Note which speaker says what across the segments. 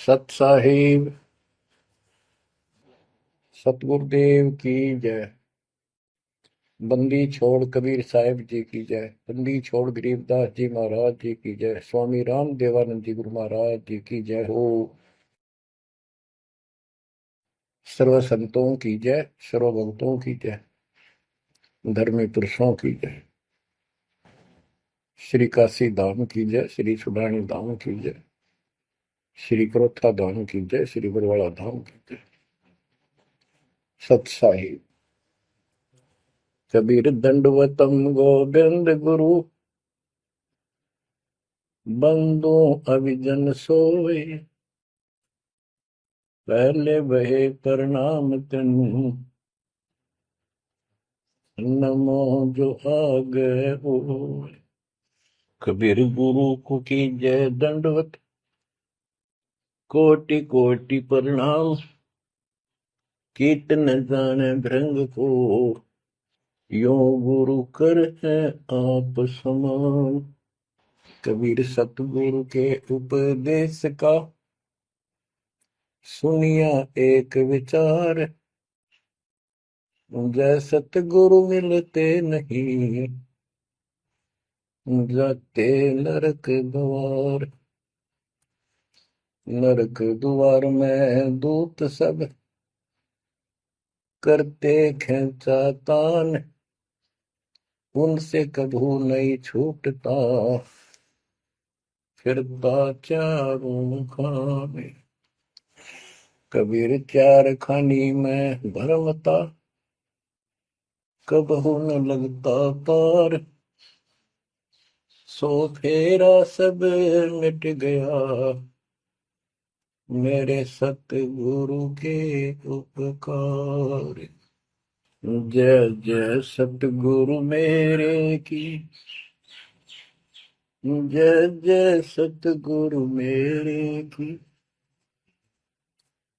Speaker 1: सत साहिब सतगुरुदेव की जय। बंदी छोड़ कबीर साहिब जी की जय। बंदी छोड़ गरीबदास जी महाराज जी की जय। स्वामी राम देवानंद जी गुरु महाराज जी की जय हो। सर्व संतों की जय, सर्व भक्तों की जय, धर्मी पुरुषों की जय। श्री काशी धाम की जय, श्री सुडानी धाम की जय, श्री क्रोथा धाम की जय, श्री बरवाड़ा धाम की जय। सत साहिब कबीर दंडवतम गोविंद गुरु, बंदो अभिजन सोए, पहले बहे प्रणाम तेनु, नमो जो आगे हो। कबीर गुरु को की जय दंडवत, कोटि कोटि प्रणाम। कीर्तन जाने भृंग को, यो गुरु कर है आप समान। कबीर सतगुरु के उपदेश का, सुनिया एक विचार। जय सतगुरु मिलते नहीं, जाते नरक द्वार। नरक द्वार में दूत सब, करते खेचा तान। उनसे कभू नहीं छूटता, फिरता चारों खाने। कबीर चार खानी में भरमता, कबहू न लगता पार। सो फेरा सब मिट गया, मेरे सतगुरु के उपकार। जय जय सतगुरु मेरे की, जय जय सतगुरु मेरे की।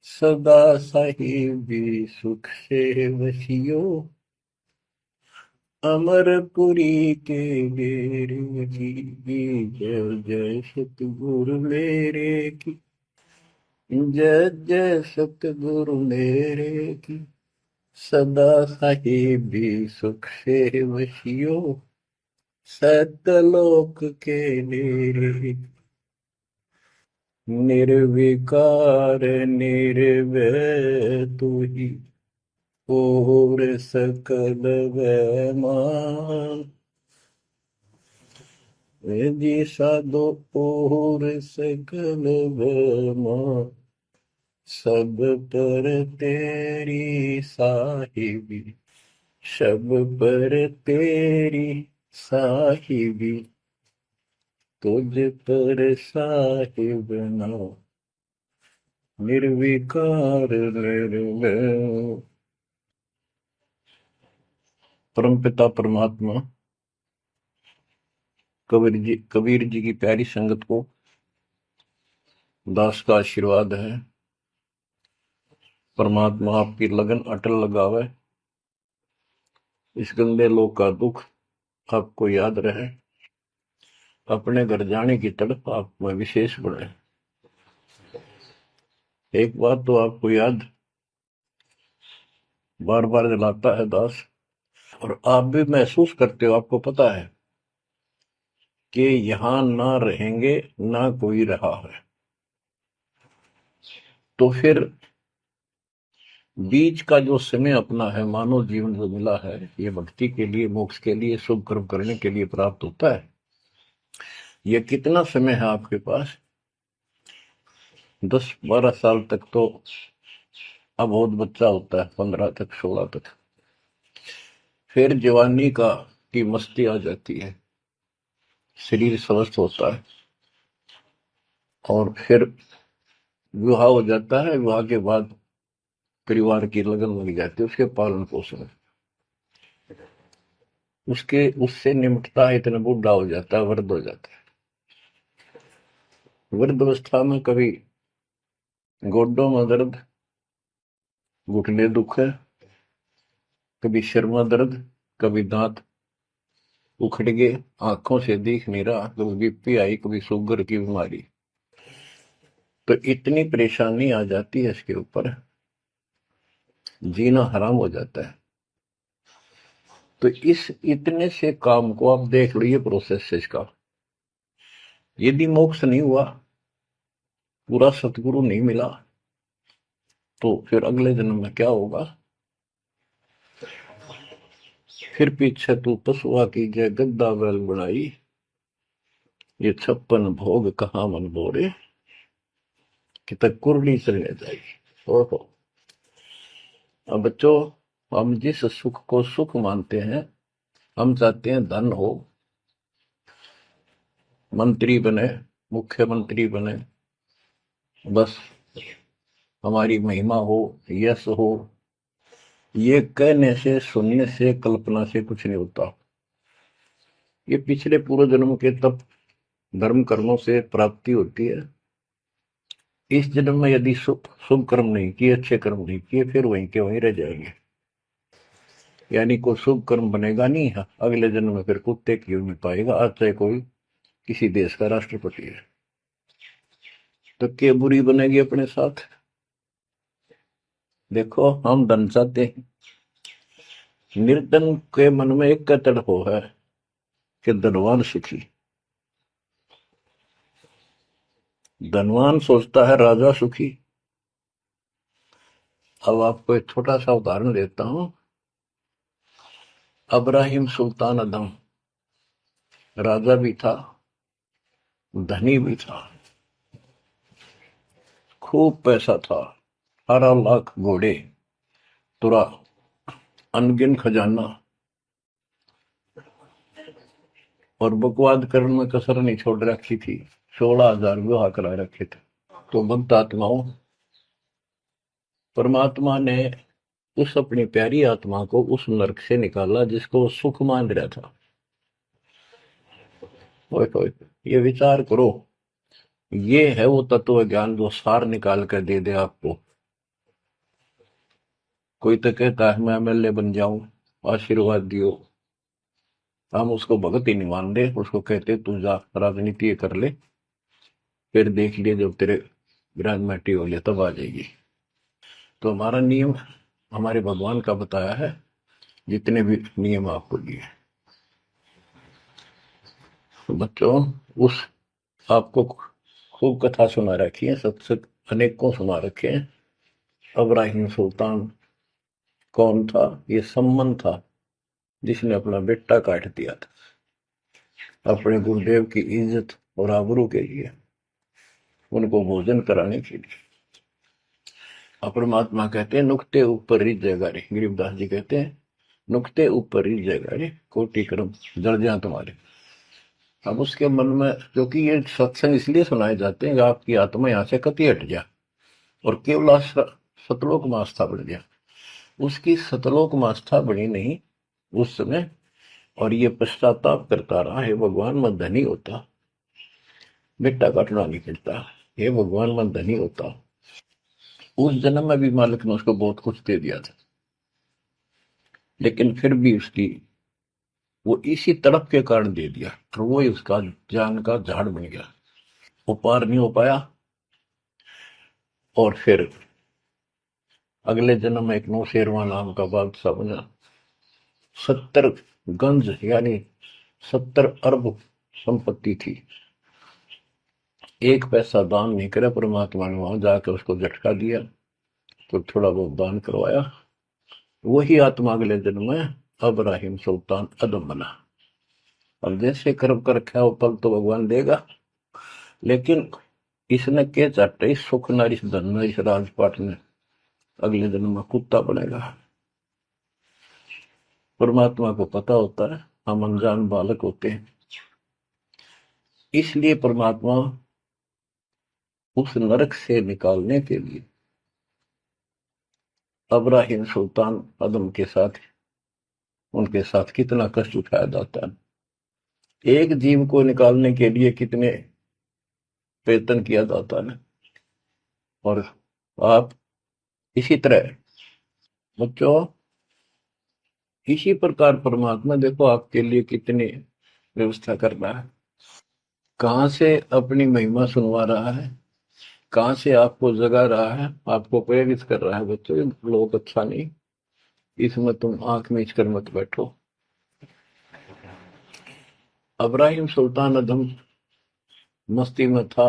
Speaker 1: सदा साहिबी सुख से वसियो, अमरपुरी के डेरे की। जय जय सतगुरु मेरे की, जय जय सतगुरु मेरे की। सदा साहिबी सुख से वसियो, सतलोक के डेरे। निर्विकार निर्भय तू ही, और सकल वैमान। जी साधो और सकल वैमान, सब पर तेरी साहिबी। सब पर तेरी साहिबी, तुझ पर साहिब ना। निर्विकार निर्भय। परमपिता परमात्मा कबीर जी की प्यारी संगत को दास का आशीर्वाद है। परमात्मा आपकी लगन अटल लगावे, इस गंदे लोक का दुख आपको याद रहे, अपने घर जाने की तड़प आप में विशेष बढ़े। एक बात तो आपको याद बार बार दिलाता है दास, और आप भी महसूस करते हो, आपको पता है कि यहां ना रहेंगे ना कोई रहा है। तो फिर बीच का जो समय अपना है, मानव जीवन जो मिला है, ये भक्ति के लिए, मोक्ष के लिए, शुभ कर्म करने के लिए प्राप्त होता है। ये कितना समय है आपके पास? 10-12 साल तक तो अब बहुत बच्चा होता है, 15 तक, 16 तक। फिर जवानी की मस्ती आ जाती है, शरीर स्वस्थ होता है, और फिर विवाह हो जाता है। विवाह के बाद परिवार की लगन लग जाती है, उसके पालन पोषण, उससे निमटता है, इतना बूढ़ा हो जाता है, वृद्ध हो जाता है। वृद्धावस्था में कभी गोड्डों में दर्द, घुटने दुख है, कभी सिर में दर्द, कभी दांत उखड़ गए, आंखों से दिख नहीं रहा, कभी बीपी आई, कभी शुगर की बीमारी। तो इतनी परेशानी आ जाती है इसके ऊपर, जीना हराम हो जाता है। तो इस इतने से काम को आप देख लो, ये प्रोसेस है इसका। यदि मोक्ष नहीं हुआ, पूरा सतगुरु नहीं मिला, तो फिर अगले जन्म में क्या होगा? फिर पीछे तू पशुआ की जय गद्दा बैल बनाई, ये 56 भोग कहाँ मन बोरे, कि तक कुरली चलने जाएगी। ओहो। अब बच्चों, हम जिस सुख को सुख मानते हैं, हम चाहते हैं धन हो, मंत्री बने, मुख्यमंत्री बने, बस हमारी महिमा हो, यश हो। ये कहने से, सुनने से, कल्पना से कुछ नहीं होता। ये पिछले पूर्व जन्म के तप धर्म कर्मों से प्राप्ति होती है। इस जन्म में यदि शुभ कर्म नहीं किए, अच्छे कर्म नहीं किए, फिर वहीं के वहीं रह जाएंगे। यानी कोई शुभ कर्म बनेगा नहीं है, अगले जन्म में फिर कुत्ते की में पाएगा, आज चाहे कोई किसी देश का राष्ट्रपति है। तो क्या बुरी बनेगी अपने साथ? देखो, हम धन चाहते हैं, निर्धन के मन में एक का तड़प है कि धनवान सुखी। धनवान सोचता है राजा सुखी। अब आपको एक छोटा सा उदाहरण देता हूं। अब्राहिम सुल्तान अदम राजा भी था, धनी भी था, खूब पैसा था, 18 लाख घोड़े, तुरा, अनगिन खजाना, और बकवाद करने में कसर नहीं छोड़ रखी थी। 16,000 विवाह करा रखे थे। तो भक्त आत्माओं, परमात्मा ने उस अपनी प्यारी आत्मा को उस नरक से निकाला जिसको वो सुख मान रहा था। ओए ओए, ये विचार करो, ये है वो तत्व ज्ञान जो सार निकाल कर दे दे आपको। कोई तो कहता है मैं एमएलए बन जाऊं, आशीर्वाद दियो। हम उसको भगत ही नहीं मान दे, उसको कहते तू जा राजनीति कर ले, फिर देख लिए जब तेरे ग्रांड हो लिया तब आ जाएगी। तो हमारा नियम हमारे भगवान का बताया है, जितने भी नियम आपको दिए। तो बच्चों, उस आपको खूब कथा सुना रखी है, सत्संग अनेकों सुना रखे हैं। अब्राहिम सुल्तान कौन था? ये सम्मन था जिसने अपना बेटा काट दिया था अपने गुरुदेव की इज्जत और आबरू के लिए, उनको भोजन कराने के लिए। परमात्मा कहते हैं नुक्ते ऊपर रिझ जाएगा रे, गरीबदास जी कहते हैं नुक्ते ऊपर रिझ जाएगा रे, कोटि कर्म जड़ जाए तुम्हारे। अब उसके मन में, क्योंकि ये सत्संग इसलिए सुनाए जाते हैं कि आपकी आत्मा यहाँ से कति हट जाए और केवल सतलोक में आस्था बढ़ जाए। उसकी सतलोक में आस्था बनी नहीं उस समय, और ये पश्चाताप करता रहा, हे भगवान मैं धनी होता, बेटा काटना नहीं पड़ता, हे भगवान मैं धनी होता। उस जन्म में भी मालिक ने उसको बहुत कुछ दे दिया था, लेकिन फिर भी उसकी वो इसी तड़प के कारण दे दिया, और वो ही उसका जान का झाड़ बन गया। वो पार नहीं हो पाया, और फिर अगले जन्म में एक नौशेरवा नाम का बादशाह बना। 70 गंज यानी 70 अरब संपत्ति थी। एक पैसा दान नहीं करे, परमात्मा ने वहां जाकर उसको झटका दिया, तो थोड़ा बहुत दान करवाया। वही आत्मा अगले जन्म में अब्राहिम सुल्तान अदम बना। अब जैसे कर्म कर रखा है वो फल तो भगवान देगा, लेकिन इसने के चाटे इस सुख न, इस धन न, इस राजपाट में अगले जन्म में कुत्ता बनेगा। परमात्मा को पता होता है हम अनजान बालक होते हैं, इसलिए परमात्मा उस नरक से निकालने के लिए अब्राहिम सुल्तान अदम के साथ, उनके साथ कितना कष्ट उठाया जाता है। एक जीव को निकालने के लिए कितने प्रयत्न किया जाता है। और आप इसी तरह बच्चों, इसी प्रकार परमात्मा देखो आपके लिए कितनी व्यवस्था कर रहा है, कहां से अपनी महिमा सुनवा रहा है, कहाँ से आपको जगा रहा है, आपको प्रेरित कर रहा है बच्चों, ये लोग अच्छा नहीं, इसमें तुम आंख मीच कर मत बैठो। अब्राहिम सुल्तान अदम मस्ती में था,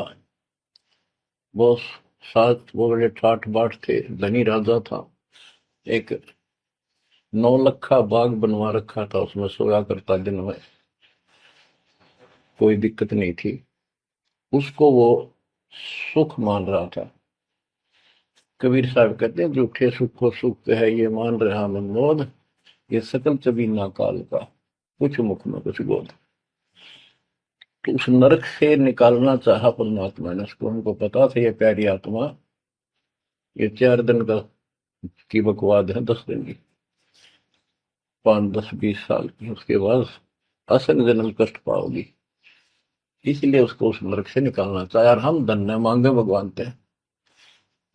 Speaker 1: वो साथ वो बड़े ठाठ बाट थे, धनी राजा था। एक 9 लखा बाग बनवा रखा था, उसमें सोया करता दिन में, कोई दिक्कत नहीं थी उसको, वो सुख मान रहा था। कबीर साहब कहते हैं, झूठे सुख को सुख है ये मान रहा मनमोद, ये सकल चबीना काल का, कुछ मुख में कुछ बोध। तो उस नरक से निकालना चाहा परमात्मा ने उसको, उनको पता था ये प्यारी आत्मा, ये 4 दिन का की बकवाद है, 10 दिन की, 5, 10, 20 साल की, उसके बाद असंग जन्म कष्ट पाओगी, इसलिए उसको उस नरक से निकालना चाहे। और हम धन्य मांगे भगवान से,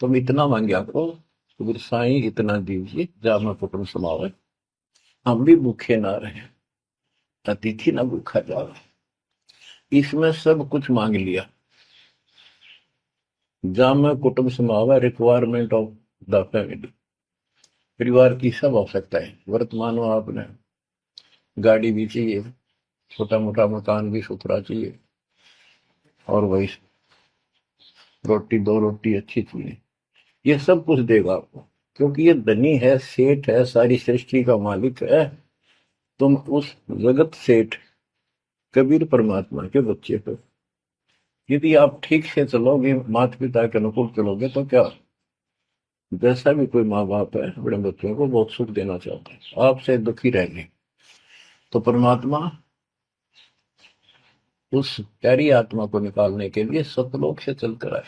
Speaker 1: तुम इतना मांगे आपको, तो साईं इतना दीजिए जा मैं कुटुंब समावे, हम भी भूखे ना रहे, अतिथि ना भूखा जावे। इसमें सब कुछ मांग लिया, जा मैं कुटुंब समावे, रिक्वायरमेंट ऑफ द फैमिली, परिवार की सब आवश्यकताएं। वर्तमान में आपने गाड़ी भी चाहिए, छोटा मोटा मकान भी सुथरा चाहिए, और वही रोटी 2 रोटी अच्छी चाहिए, ये सब कुछ देगा आपको, क्योंकि ये धनी है, सेठ है, सारी सृष्टि का मालिक है। तुम उस जगत सेठ कबीर परमात्मा के बच्चे हो। यदि आप ठीक से चलोगे, माता पिता के अनुकूल चलोगे, तो क्या, जैसा भी कोई माँ बाप है अपने बच्चों को बहुत सुख देना चाहते हैं, आपसे दुखी रहेंगे, तो परमात्मा उस प्यारी आत्मा को निकालने के लिए सतलोक से चलकर आए।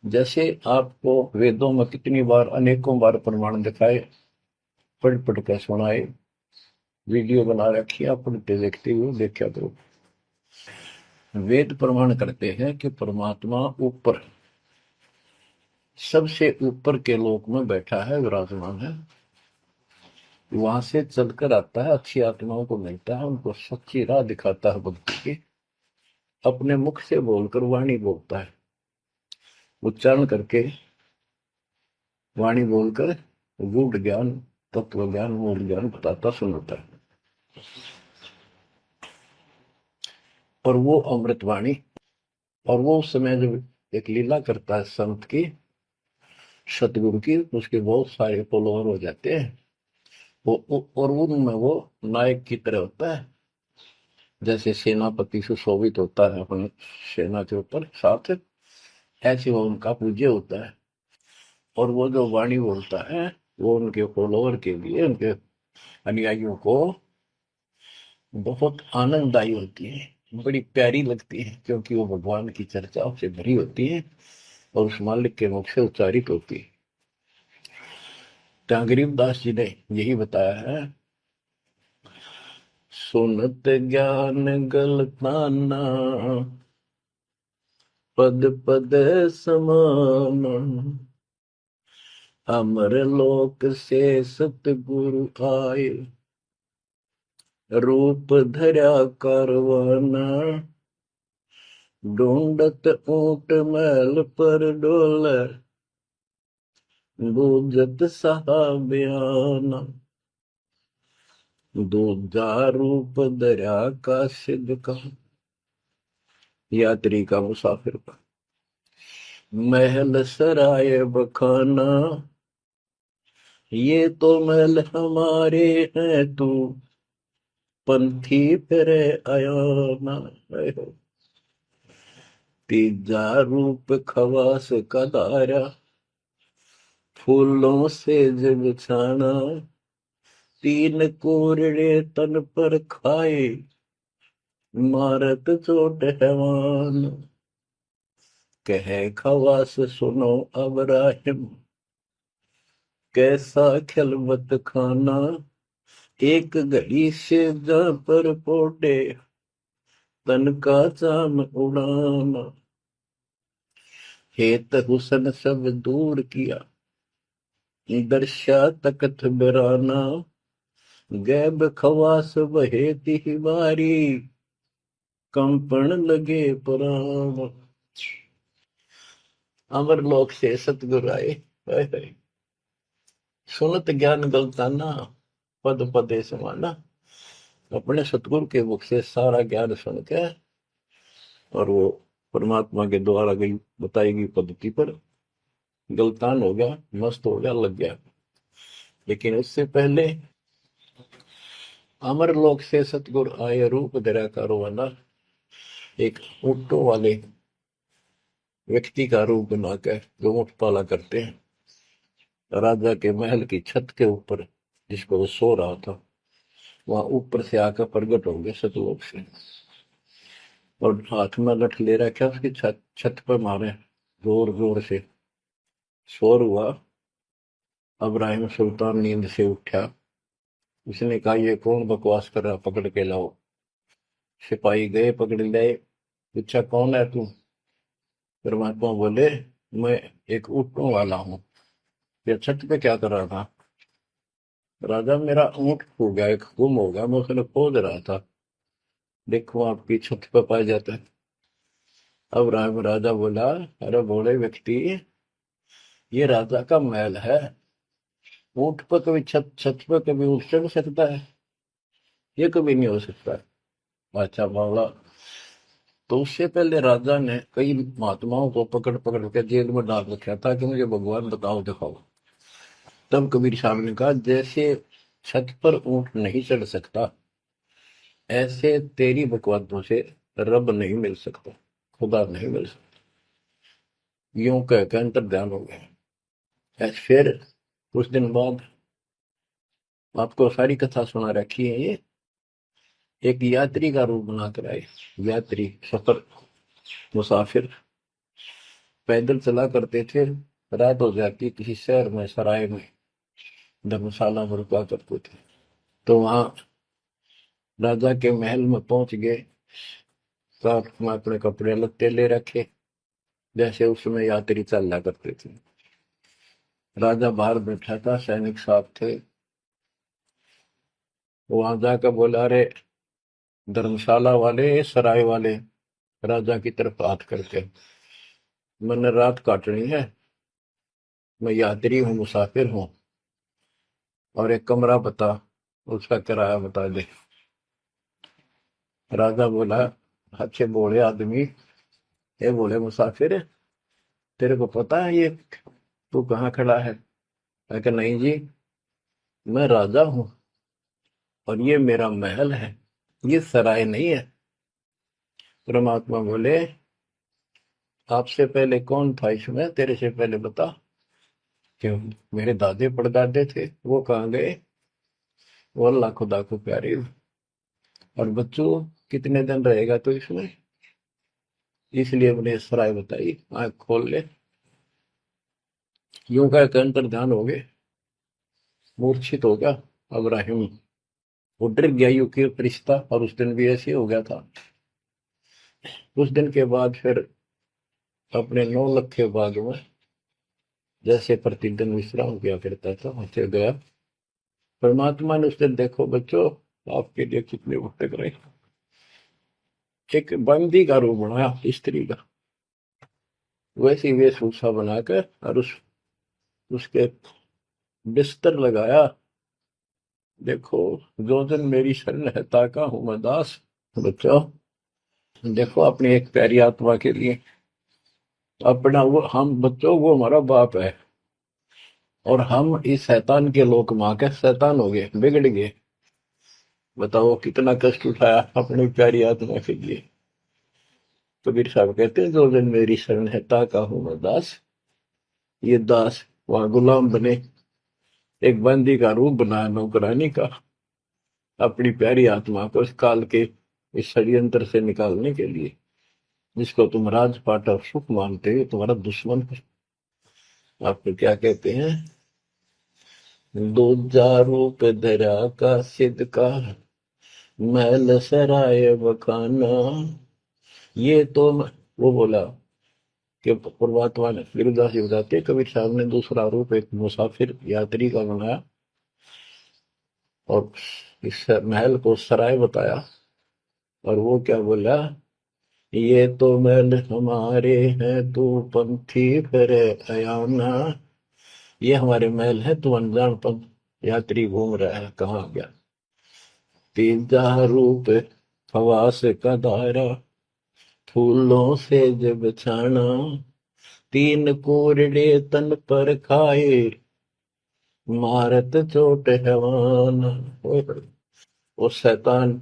Speaker 1: जैसे आपको वेदों में कितनी बार, अनेकों बार प्रमाण दिखाए, पढ़ पढ़ कर सुनाए, वीडियो बना रखी, आप पढ़ते देखते हुए देखा करो। वेद प्रमाण करते हैं कि परमात्मा ऊपर, सबसे ऊपर के लोक में बैठा है, विराजमान है, वहां से चलकर आता है, अच्छी आत्माओं को मिलता है, उनको सच्ची राह दिखाता है भक्ति की, अपने मुख से बोलकर वाणी बोलता है, उच्चारण करके वाणी बोलकर गूढ़ ज्ञान, तत्व ज्ञान, मूल ज्ञान बताता सुनाता है। और वो अमृतवाणी, और वो उस समय जब एक लीला करता है संत की, सतगुरु की, उसके बहुत सारे फॉलोअर हो जाते हैं, और उनमें वो नायक की तरह होता है, जैसे सेनापति सुशोभित होता है अपनी सेना के ऊपर साथ, ऐसे वो उनका पूज्य होता है। और वो जो वाणी बोलता है, वो उनके फॉलोअर के लिए, उनके अनुयायियों को बहुत आनंददायी होती है, बड़ी प्यारी लगती है, क्योंकि वो भगवान की चर्चाओं से भरी होती है और उस मालिक के मुख से उच्चारित होती है। तो गरीबदास जी ने यही बताया है, सुनत ज्ञान गलताना, पद पद समान, अमर लोक से सतगुरु आए, रूप धरा करवाना, ढूंढत ऊंट मैल पर डोले, बूझत साहबियाना, दूजा रूप दरिया का सिद्ध का, यात्री का, मुसाफिर का, महल सराय बखाना, ये तो महल हमारे हैं, तू पंथी फिरे आयाना। तीजा रूप खवास का दारा, फूलों से जग छाना, 3 कोरड़े तन पर खाए, मारत चोट हैवान, कहे खवास सुनो अब राहिम, कैसा खिलवत खाना, एक घड़ी से जा पर पोटे, तन का चाम उड़ाना, हेत हुसन सब दूर किया, दर्शा तकत बिराना, गैब खवास बहे तिहवारी, कंपन लगे प्राण। अमर लोक से सतगुरु आए, हाय हाय। सुनत ज्ञान गलताना, पद पदे समाना। अपने सतगुरु के मुख से सारा ज्ञान सुन के और वो परमात्मा के द्वारा गई बताई गई पद्धति पर गलतान हो गया, मस्त हो गया, लग गया। लेकिन उससे पहले अमर लोक से सतगुरु आए, रूप धरा कारोबाना। एक ऊँटों वाले व्यक्ति का रूप बनाकर जो ऊँट पाला करते हैं, राजा के महल की छत के ऊपर जिसको वो सो रहा था, वहां ऊपर से आकर प्रकट हो गए सतलोक से, और हाथ में लठ ले रखा, उसकी छत छत पर मारे जोर जोर से। शोर हुआ। अब्राहिम सुल्तान नींद से उठा। उसने कहा, ये कौन बकवास कर रहा, पकड़ के लाओ। सिपाही गए, पकड़ लाए। पूछा, कौन है तू? परमात्मा बोले, मैं एक ऊँटों वाला हूँ। ये छत पे क्या कर रहा था? राजा, मेरा ऊँट खो गया, एक गुम हो गया, मैं उसने खोज रहा था, देखो आपकी छत पे पाया जाता है। अब राजा बोला, अरे भोले व्यक्ति, ये राजा का महल है, ऊँट पर कभी छत छत पर कभी ऊँट चढ़ सकता है? ये कभी नहीं हो सकता। अच्छा बावला। तो उससे पहले राजा ने कई महात्माओं को पकड़ पकड़ के जेल में डाल रखा था कि मुझे भगवान बताओ, दिखाओ। तब कबीर साहब ने कहा, जैसे छत पर ऊँट नहीं चढ़ सकता, ऐसे तेरी बकवादों से रब नहीं मिल सकता, खुदा नहीं मिल सकता। यूं कहकर अंतर ध्यान हो गया। फिर कुछ दिन बाद आपको सारी कथा सुना रखी है, ये एक यात्री का रूप बनाकर आए। यात्री, सफर, मुसाफिर पैदल चला करते थे। रात हो जाती, किसी शहर में, सराय में, धर्मशाला में रुका करते थे। तो वहां राजा के महल में पहुंच गए। साथ में अपने कपड़े लत्ते ले रखे, जैसे उसमें यात्री चला करते थे। राजा बाहर बैठा था, सैनिक साथ थे। वहां जाकर बोला, अरे धर्मशाला वाले, सराय वाले, राजा की तरफ हाथ करके, मैंने रात काटनी है, मैं यात्री हूँ, मुसाफिर हूँ, और एक कमरा बता, उसका किराया बता दे। राजा बोला, अच्छे बोले आदमी, ये बोले मुसाफिर, तेरे को पता है ये तू कहाँ खड़ा है? मैं कहा, नहीं जी, मैं राजा हूँ और ये मेरा महल है, ये सराय नहीं है। परमात्मा बोले, आपसे पहले कौन था इसमें, तेरे से पहले बता। क्यों? मेरे दादे परदादे थे, वो कहाँ गए? वो अल्लाह खुदा को प्यारे। और बच्चों, कितने दिन रहेगा तो इसमें? इसलिए मैंने सराय बताई, आंख खोल ले। यूं का अंतर ध्यान हो गए, मूर्छित हो गया अब्राहिम। वो डर गया, यू के रिश्ता, और उस दिन भी ऐसे हो गया था। उस दिन के बाद फिर अपने 9 लाख के बाग में जैसे प्रतिदिन विश्राम किया करता था, वैसे गया। परमात्मा ने उस दिन, देखो बच्चों, आपके लिए कितने भटक रहे, एक बंदी का रूप बनाया, स्त्री का, वैसी वेशभूषा बनाकर, और उसके बिस्तर लगाया। देखो, जो दिन मेरी शरण है, ताका हूं मैं दास। बच्चों, देखो अपनी एक प्यारी आत्मा के लिए अपना, वो हम बच्चों, वो हमारा बाप है, और हम इस शैतान के लोक मां के शैतान हो गए, बिगड़ गए। बताओ कितना कष्ट उठाया अपनी प्यारी आत्मा के लिए। कबीर साहब कहते हैं, जो दिन मेरी शरण है, ताका हूं मैं दास। ये दास वहां गुलाम बने, एक बंदी का रूप बनाया नौकरानी का, अपनी प्यारी आत्मा को इस काल के इस षड्यंत्र से निकालने के लिए। जिसको तुम राजपाट और सुख मानते हो, तुम्हारा दुश्मन है। आपको क्या कहते हैं? दूजा रूप धरा का सिद्ध का, महल सराय बखाना। ये तो वो बोला कि परमात्मा ने, गिरिदास जी बताते, कबीर साहब ने दूसरा रूप एक मुसाफिर यात्री का बनाया, और इस महल को सराय बताया। और वो क्या बोला ये तो महल हमारे हैं, तू पंथी फिर अयाना। ये हमारे महल है, तू अनजान पंथ यात्री घूम रहा है, कहाँ गया। तीजा रूप खवास का दायरा, फूलों से जब छाना। तीन कोरडे तन पर खाए, मारत चोट हैवान। वो शैतान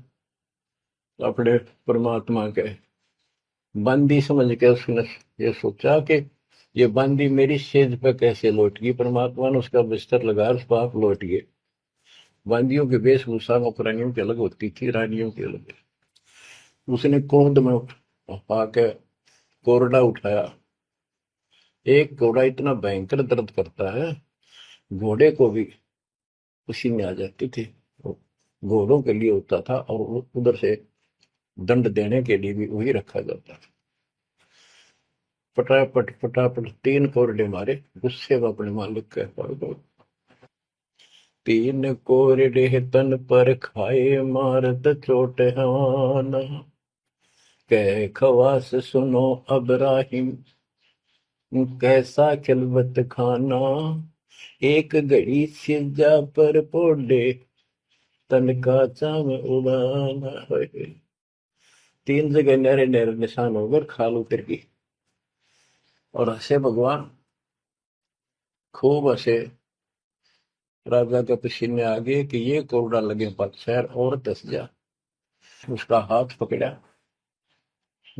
Speaker 1: अपने परमात्मा के बंदी समझ के उसने ये सोचा कि ये बंदी मेरी सेज पे कैसे लौट गई। परमात्मा ने उसका बिस्तर लगा, उस पाप लौट गए। बंदियों के वेशभूषा नौकरानियों की अलग होती थी, रानियों की अलग। उसने क्रोध में आके कोरडा उठाया। एक घोड़ा इतना भयंकर दर्द करता है, घोड़े को भी उसी में आ जाती थी। घोड़ों के लिए होता था, और उधर से दंड देने के लिए भी वही रखा जाता था। फटाफट फटाफट तीन कोरडे मारे, गुस्से में अपने मालिक के पास दौड़। तीन कोरडे तन पर खाए, मारत चोट हवाना। कह खवास सुनो अबराहिम, कैसा खिलवत खाना। एक घड़ी सिजा पर पोडे, तन का चाम उड़ाना। तीन जगह नहरे नहरे निशान होकर खाल उतर गई। और हंसे भगवान, खूब हंसे। राजा के पसीने आ गए कि ये कोरडा लगे पर शहर और दस जा। उसका हाथ पकड़ा।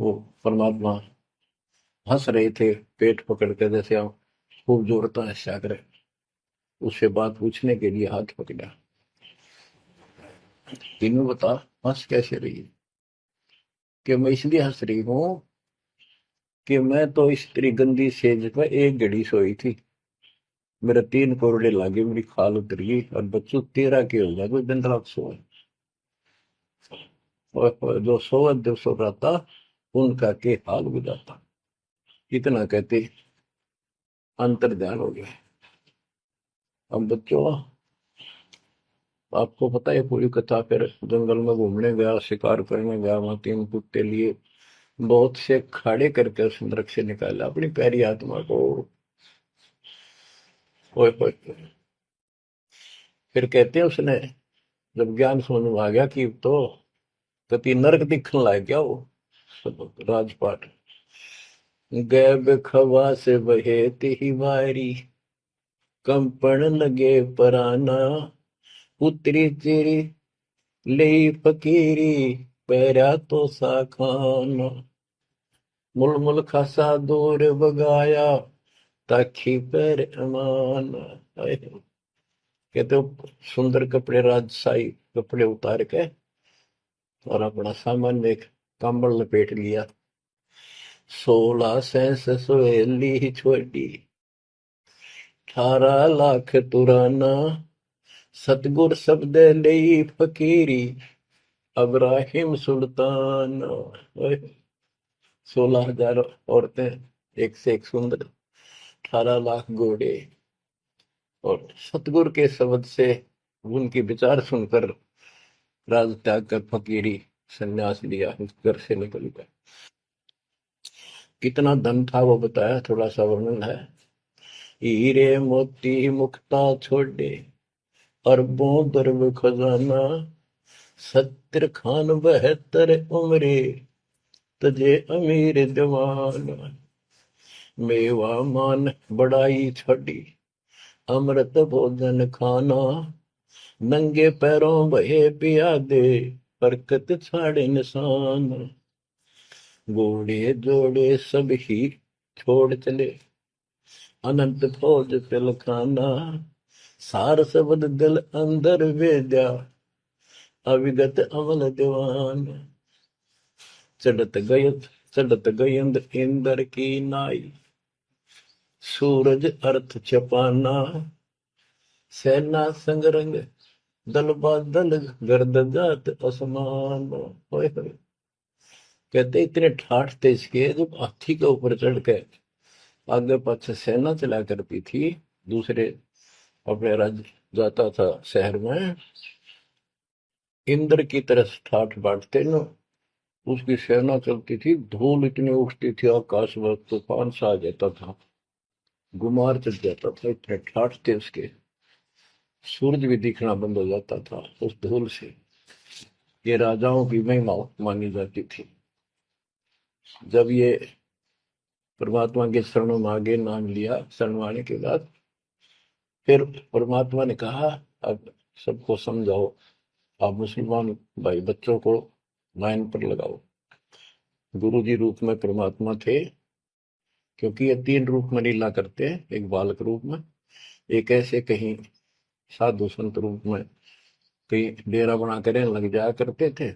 Speaker 1: वो परमात्मा हंस रहे थे, पेट पकड़ के, जैसे हम खूब जोरता हंसा करे। उससे बात पूछने के लिए हाथ पकड़ा। तीनों बता, हंस कैसे रही है। कि मैं इसलिए हंस रही हूं कि मैं तो इस तेरी गंदी सेज पर एक घड़ी सोई थी, मेरे तीन कोरडे लागे, मेरी खाल उतर गई, और बच्चों तेरा के हो गया कोई दिन रात सोए। और जो सोवत जो सो रहा था, उनका के हाल बुझाता। इतना कहते अंतर ध्यान हो गया। अब बच्चों, आपको पता है पूरी कथा। फिर जंगल में घूमने गया, शिकार करने गया, वहां तीन कुत्ते लिए, बहुत से खाड़े करके उस नरक से निकाला अपनी प्यारी आत्मा को। ओए ओए। फिर कहते हैं उसने जब ज्ञान समझ में आ गया कि तो कति नरक दिखने लग गया वो। सब राजपाट गैब खवा से बहे ही वारी, कंपन लगे पराना। उतरी तेरी ले फकीरी, पैरा तो सा खाना। मुलमुल खासा दूर बगाया, ताखी पैर अमान। कहते हो सुंदर कपड़े, राजशाही कपड़े उतार के, और अपना सामान एक कंबल लपेट लिया। 16 सहेली छोड़ी, 18 लाख तुराना। सतगुर शब्द ले फकीरी, अब्राहिम सुल्तान। 16,000 औरतें, एक से एक सुंदर, 18 लाख घोड़े, और सतगुरु के शब्द से उनके विचार सुनकर राज त्याग कर फकीरी संन्यास लिया, घर से निकल गया। कितना धन था वो बताया, थोड़ा सा वर्णन है। हीरे मोती मुक्ता छोड़े, अरबों दरब खजाना। 70 खान 72 उम्रे, तजे अमीर जवान। मेवा मान बढ़ाई छड़ी, अमृत भोजन खाना। नंगे पैरों भये पियादे, बरकत छाड़े निशान। घोड़े जोड़े सब ही छोड़ चले, अनंत फौज पिलखाना। सार शब्द दिल अंदर वेद्या, अविगत अमल दीवान। चढ़त गयत चढ़त गयंद इंद्र की नाई, सूरज अर्थ छपाना। सेना संगरंग दल बादल, गर्द जात असमान। होए होए। कहते इतने ठाठ थे इसके, जब हाथी के ऊपर चढ़ के आगे पाछे सेना चला करती थी, दूसरे अपने राज्य जाता था शहर में, इंद्र की तरह ठाठ बांटते न। उसकी सेना चलती थी, धूल इतनी उठती थी आकाश में, तूफान सा आ जाता था, गुमार चढ़ जाता था, इतने ठाठ थे उसके, सूरज भी दिखना बंद हो जाता था उस धूल से। ये राजाओं की महिमा मानी जाती थी। जब ये परमात्मा के शरणों में आगे नाम लिया, शरण आने के बाद फिर परमात्मा ने कहा, अब सबको समझाओ, आप मुसलमान भाई बच्चों को लाइन पर लगाओ। गुरु जी रूप में परमात्मा थे, क्योंकि ये तीन रूप में लीला करते हैं, एक बालक रूप में, एक ऐसे कहीं साधु संत रूप में कहीं डेरा बना कर लग जाया करते थे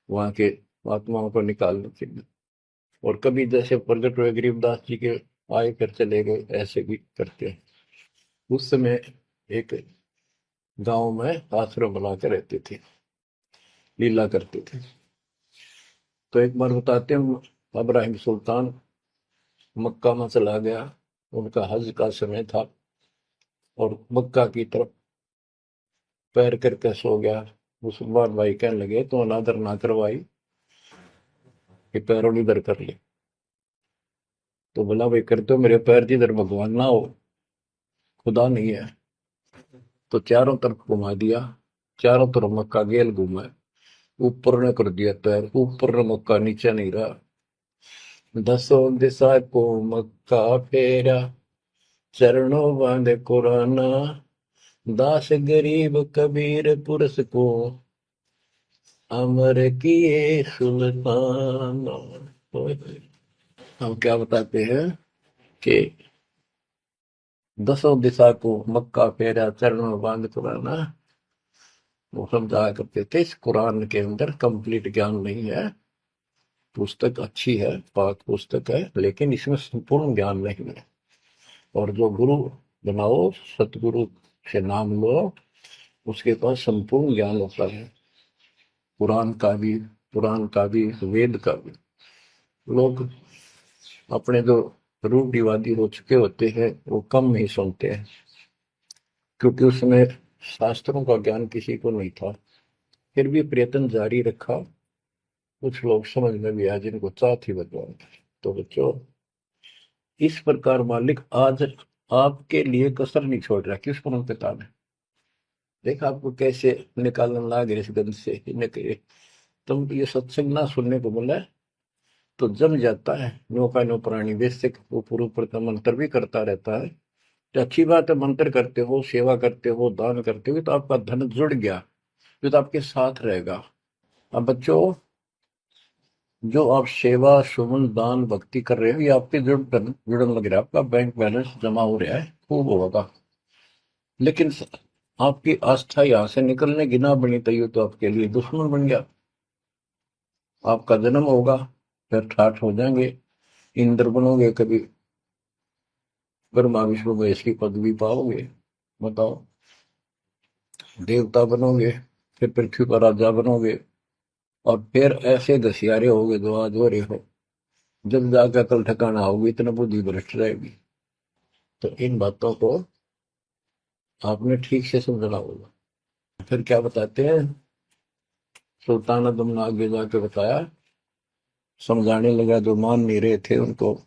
Speaker 1: वहां के आत्माओं को निकालने के लिए, और कभी जैसे प्रगट हुए गरीबदास जी के आए फिर चले गए, ऐसे भी करते हैं। उस समय एक गांव में आश्रम बना के रहते थे, लीला करते थे। तो एक बार बताते हैं, इब्राहिम सुल्तान मक्का में चला गया, उनका हज का समय था, और मक्का की तरफ पैर करके सो गया। मुसलमान भाई कहने लगे तो अनादर ना करवाई, कि पैरों इधर कर ले। तो बोला, भाई करते हो मेरे पैर जिधर भगवान ना हो, खुदा नहीं है। तो चारों तरफ घुमा दिया, चारों तरफ मक्का गेल घूमा, ऊपर ने कर दिया पैर, ऊपर ने मक्का, नीचे नहीं रहा। दसों दिशा को मक्का फेरा, चरणों बांधे कुराना, दास गरीब कबीर पुरस को, अमर किए सुल्तान। हम क्या बताते हैं कि दसों दिशा को मक्का फेरा, चरणों में बांध कुराना, वो समझाया करते थे। इस कुरान के अंदर कंप्लीट ज्ञान नहीं है, पुस्तक अच्छी है, पाक पुस्तक है, लेकिन इसमें संपूर्ण ज्ञान नहीं है। और जो गुरु बनाओ, सतगुरु से नाम लो, उसके पास संपूर्ण ज्ञान होता है, पुराण का भी, वेद का भी। लोग अपने जो रूढ़िवादी हो चुके होते हैं, वो कम ही सुनते हैं, क्योंकि उसमें शास्त्रों का ज्ञान किसी को नहीं था। फिर भी प्रयत्न जारी रखा, कुछ लोग समझ में भी आए जिनको चाह थी भगवान। तो बच्चों, इस प्रकार मालिक आज आपके लिए कसर नहीं छोड़ रहा। किस परम पिता ने देखा आपको कैसे निकालने लगे इस गंध से, इन्हें तुम ये सत्संग ना सुनने को मिला है तो जम जाता है। नौका नो प्राणी बेसिक ऊपर ऊपर का मंत्र भी करता रहता है, तो अच्छी बात है, मंत्र करते हो, सेवा करते हो, दान करते हो, तो आपका धन जुड़ गया, तो आपके साथ रहेगा। अब बच्चों, जो आप सेवा सुमन दान भक्ति कर रहे हो, ये आपके जुड़न लग रहा है, आपका बैंक बैलेंस जमा हो रहा है, खूब होगा। लेकिन आपकी आस्था यहाँ से निकलने की ना बनी तैयो, तो आपके लिए दुश्मन बन गया। आपका जन्म होगा, फिर ठाठ हो जाएंगे, इंद्र बनोगे, कभी ब्रह्मा विष्णु महेश की पदवी पाओगे, बताओ, देवता बनोगे, फिर पृथ्वी पर राजा बनोगे, और फिर ऐसे घसियारे होगे जो आज हो रहे हो। जब जाकर कल ठिकाना होगी, इतना बुद्धि भ्रष्ट रहेगी। तो इन बातों को आपने ठीक से समझना होगा। फिर क्या बताते हैं, सुल्तान आदम ने आगे जाके बताया, समझाने लगा, जो मान नहीं रहे थे उनको,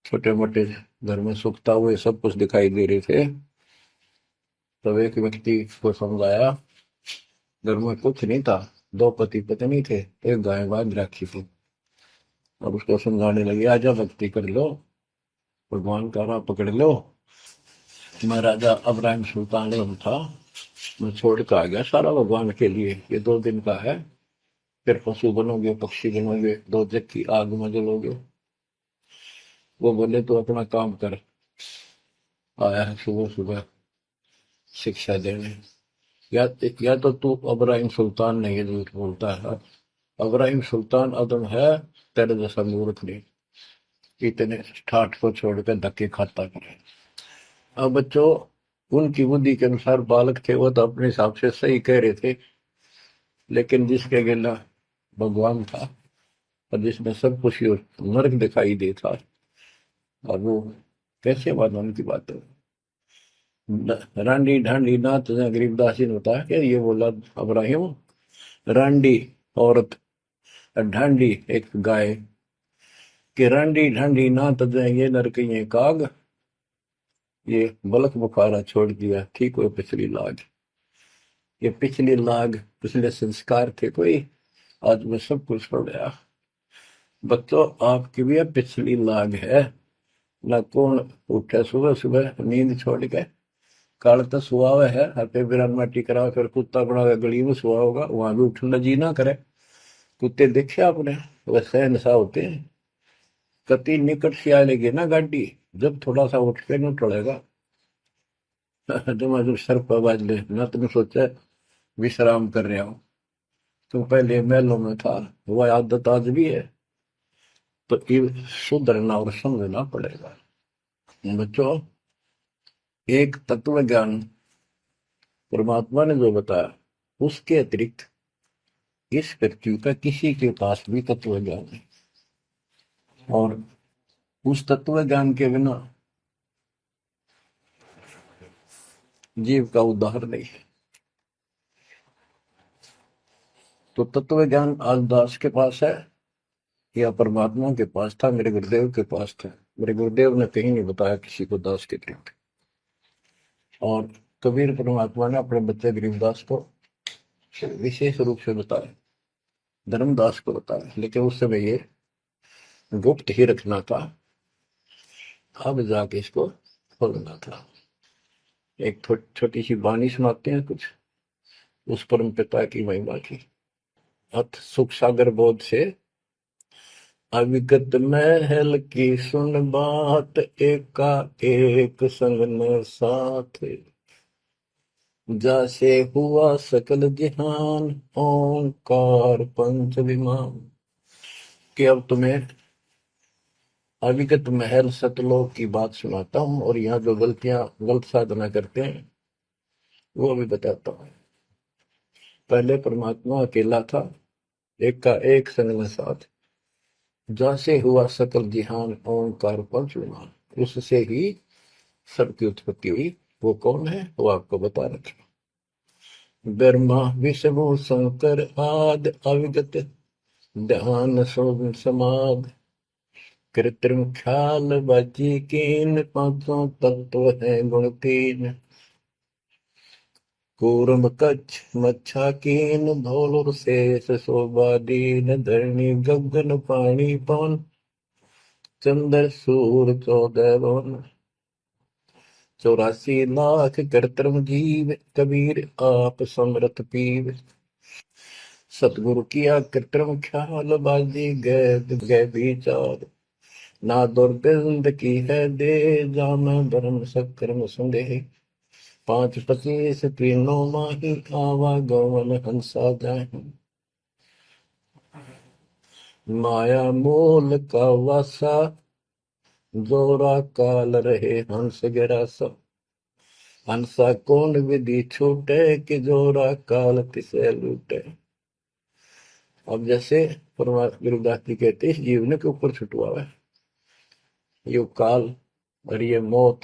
Speaker 1: छोटे मोटे घर में सुखता हुए सब कुछ दिखाई दे रहे थे। तब एक व्यक्ति को समझाया, घर में कुछ नहीं था, दो पति पत्नी थे, एक गाय बांध रखी थी। अब उसको समझाने लगे, आजा भक्ति कर लो, भगवान का राह पकड़ लो। मैं राजा इब्राहिम सुल्तान था, मैं छोड़ कर आ गया सारा भगवान के लिए, ये 2 दिन का है, फिर पशु बनोगे, पक्षी बनोगे, दो जग की आग में जलोगे। वो बोले, तो अपना काम कर, आया है सुबह सुबह शिक्षा देने। या तो तू इब्राहिम सुल्तान नहीं है, झूठ बोलता है। इब्राहिम सुल्तान अदम है, तेरे जैसा मूर्ख नहीं, इतने ठाठ को छोड़कर धक्के खाता करे। अब बच्चों, उनकी बुद्धि के अनुसार बालक थे, वो तो अपने हिसाब से सही कह रहे थे, लेकिन जिसके गिला भगवान था, और जिसमें सब कुछ नर्क दिखाई देता, और वो कैसे मानो उनकी बात है। रांडी ढांडी नाथ, गरीबदास जी ने बताया कि ये बोला इब्राहिम, रांडी औरत ढांडी एक गाय कि रंडी ढांडी ना तजे ये नर कहिए काग, ये बलक बुखारा छोड़ दिया ठीक हुए पिछली लाग। ये पिछली लाग पिछले संस्कार थे कोई, आज मैं सब कुछ पढ़ गया। बच्चों आपकी भी अब पिछली लाग है ना। कौन उठे सुबह सुबह नींद छोड़ के, काल तो सुआ हुआ है हते बिरान माटी करा फिर कुत्ता बना के गली में सुआ होगा, वहां भी उठना जी ना करे। कुत्ते देखे आपने वैसे नशा होते हैं। कति निकट से आ लेगी ना गाड़ी, जब थोड़ा सा उठ के न टलेगा जब मैं सर पर बाज ले ना, तुम सोचा विश्राम कर रहा हूं। तुम पहले महलों में था, वह आदत आज भी है, तो ये सुधरना और समझना पड़ेगा। बच्चों एक तत्व ज्ञान परमात्मा ने जो बताया, उसके अतिरिक्त इस पृथ्वी का किसी के पास भी तत्व ज्ञान नहीं, और उस तत्व ज्ञान के बिना जीव का उद्धार नहीं है। तो तत्व ज्ञान आज दास के पास है या परमात्मा के पास था, मेरे गुरुदेव के पास था। मेरे गुरुदेव ने कहीं नहीं बताया किसी को दास के अतिरिक्त। और कबीर परमात्मा ने अपने बच्चे गरीबदास को विशेष रूप से बताया, धर्मदास को बताया, लेकिन उस समय ये गुप्त ही रखना था, अब जाके इसको खोलना था। एक छोटी सी वाणी सुनाते हैं कुछ उस परम पिता की महिमा की। अथ सुख सागर बोध से अविगत महल की सुन बात, एका एक संग न साथ, जैसे हुआ सकल जहान ओंकार पंच विमान। कि अब तुम्हें अविगत महल सतलोक की बात सुनाता हूं, और यहाँ जो गलत साधना करते हैं वो भी बताता हूं। पहले परमात्मा अकेला था, एक का एक संग में साथ, जैसे हुआ सकल जिहान ओंकार पंच विमान, उससे ही सबकी उत्पत्ति हुई। वो कौन है वो आपको बता रखा। ब्रह्मा विष्णु शंकर आद अविगत ध्यान समाध, कृत्रिम ख्याल बाजी कीन, पांचों तत्व है गुण तीन, कूर्म कच्छ मच्छा कीन, धौल शेष शोभा दीन, धरणी गगन पानी पवन, चंद्र सूर 14 भवन, 84 लाख कृत्रिम जीव, कबीर आप समरथ पीव, सतगुरु किया कृत्रिम ख्याल बाजी गए विचार, ना दुर्बिंद की है दे जाम धर्म सक्रम संदेह, 5-25 तीनों माही आवा गवन हंसा जाए, माया मूल का वासा जोरा काल रहे हंस गिरासा, हंसा कौन विधि छूटे कि जोरा काल तिसे लूटे। अब जैसे परमात्मा गुरुदास जी कहते हैं, इस जीवन के ऊपर छुटवा है ये काल और ये मौत,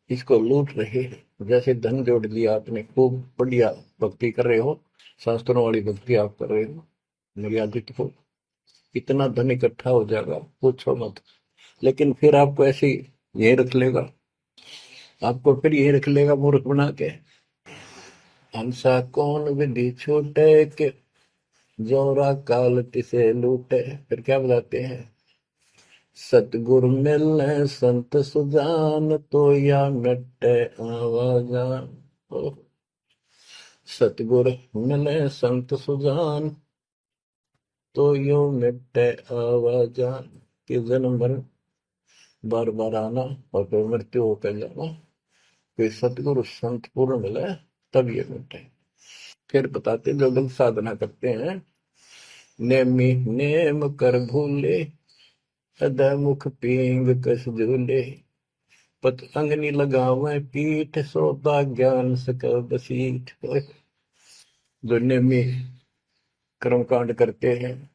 Speaker 1: इसको लूट रहे हैं। जैसे धन जोड़ लिया आपने, खूब बढ़िया भक्ति कर रहे हो, शास्त्रों वाली भक्ति आप कर रहे हो, मर्यादित हो, इतना धन इकट्ठा हो जाएगा पूछो मत। लेकिन फिर आपको ऐसे यही रख लेगा, आपको फिर यही रख लेगा मूर्ख बना के। हंसा कौन विधि छूटे के जोरा काल तिसे लूटे। फिर क्या बताते हैं, सतगुरु मिलने संत सुजान, तो या मिटे आवाजान। सतगुरु मिले संत सुजान, तो यो मिटे आवाजान। कि जन्म भर बार बार आना और फिर मृत्यु होकर जाना, फिर सतगुरु संत पूर्ण मिले तब ये मिटे। फिर बताते जो लोग साधना करते हैं, नेमी नेम कर भूले, सदा मुख पींग कस झूले, पतंगनी लगावे पीठ, सोता ज्ञान सकल बसीठ। जो नेमी कर्म कांड करते हैं,